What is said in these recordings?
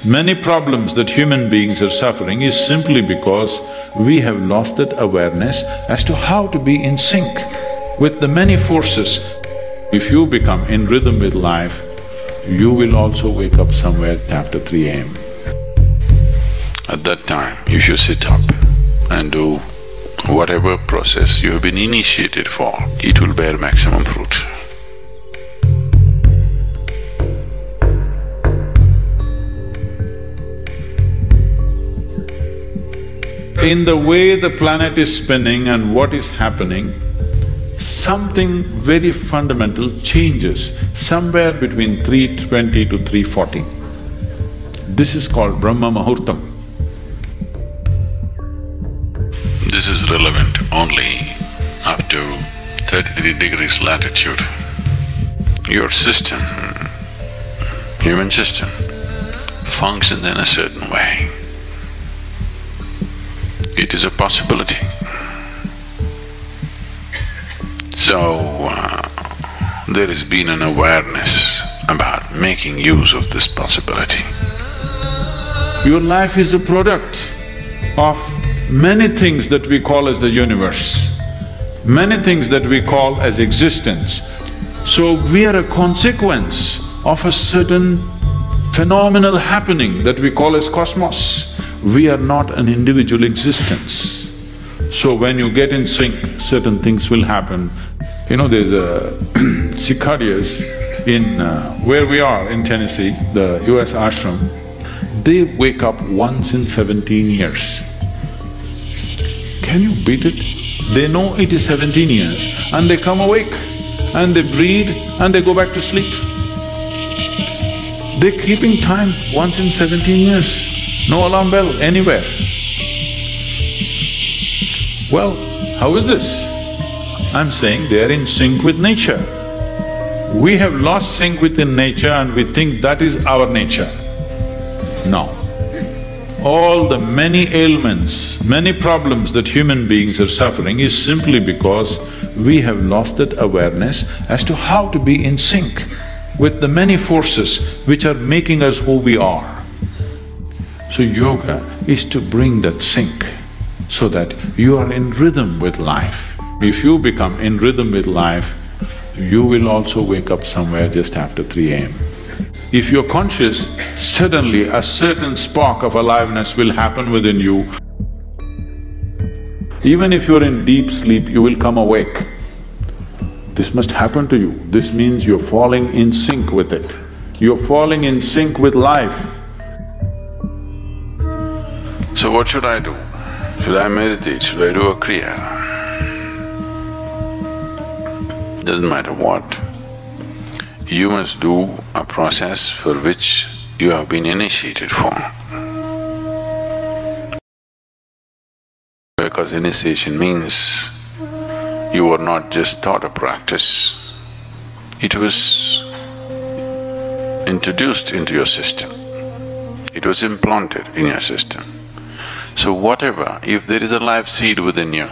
Many problems that human beings are suffering is simply because we have lost that awareness as to how to be in sync with the many forces. If you become in rhythm with life, you will also wake up somewhere after 3 a.m. At that time, you should sit up and do whatever process you have been initiated for, it will bear maximum fruit. In the way the planet is spinning and what is happening, something very fundamental changes somewhere between 3:20 to 3:40. This is called Brahma Muhurtam. This is relevant only up to 33 degrees latitude. Your system, human system, functions in a certain way. It is a possibility. So, there has been an awareness about making use of this possibility. Your life is a product of many things that we call as the universe, many things that we call as existence. So we are a consequence of a certain phenomenal happening that we call as cosmos. We are not an individual existence. So when you get in sync, certain things will happen. You know, there's a cicadas in where we are in Tennessee, the US ashram, they wake up once in 17 years. Can you beat it? They know it is 17 years and they come awake and they breathe and they go back to sleep. They're keeping time once in 17 years, no alarm bell anywhere. Well, how is this? I'm saying they're in sync with nature. We have lost sync within nature and we think that is our nature. No. All the many ailments, many problems that human beings are suffering is simply because we have lost that awareness as to how to be in sync with the many forces which are making us who we are. So yoga is to bring that sync so that you are in rhythm with life. If you become in rhythm with life, you will also wake up somewhere just after 3 a.m. If you're conscious, suddenly a certain spark of aliveness will happen within you. Even if you're in deep sleep, you will come awake. This must happen to you. This means you're falling in sync with it. You're falling in sync with life. So what should I do? Should I meditate? Should I do a kriya? Doesn't matter what. You must do a process for which you have been initiated for. Because initiation means you were not just taught a practice, it was introduced into your system, it was implanted in your system. So whatever, if there is a life seed within you,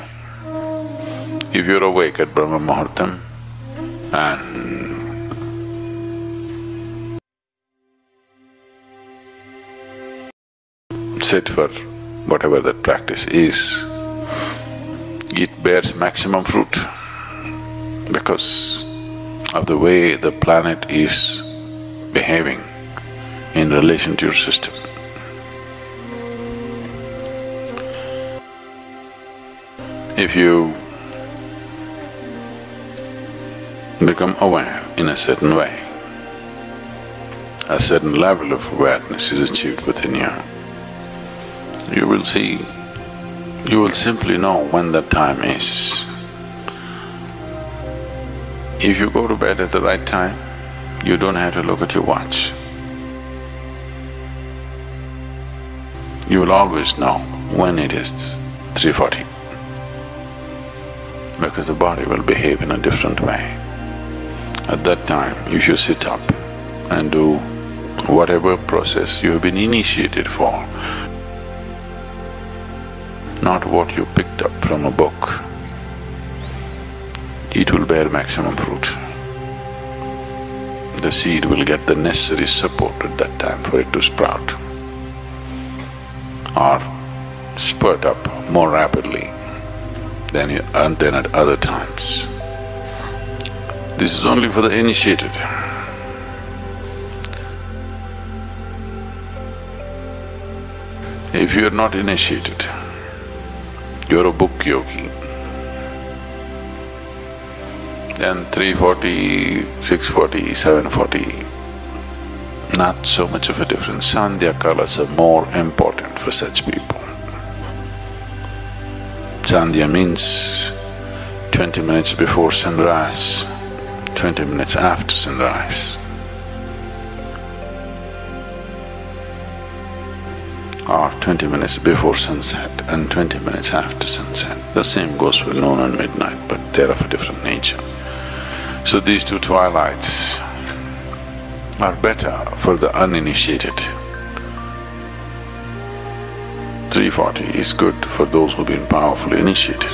if you're awake at Brahma Muhurtam and sit for whatever that practice is, it bears maximum fruit because of the way the planet is behaving in relation to your system. If you become aware in a certain way, a certain level of awareness is achieved within you, you will see, you will simply know when the time is. If you go to bed at the right time, you don't have to look at your watch. You will always know when it is 3:40, because the body will behave in a different way. At that time, you should sit up and do whatever process you have been initiated for, not what you picked up from a book. It will bear maximum fruit. The seed will get the necessary support at that time for it to sprout. or spurt up more rapidly than at other times. This is only for the initiated. If you are not initiated, you are a book yogi, then 340, 640, 740, not so much of a difference. Sandhya kalas are more important for such people. Sandhya means 20 minutes before sunrise, 20 minutes after sunrise, or 20 minutes before sunset and 20 minutes after sunset. The same goes for noon and midnight, but they're of a different nature. So these two twilights are better for the uninitiated. 340 is good for those who've been powerfully initiated.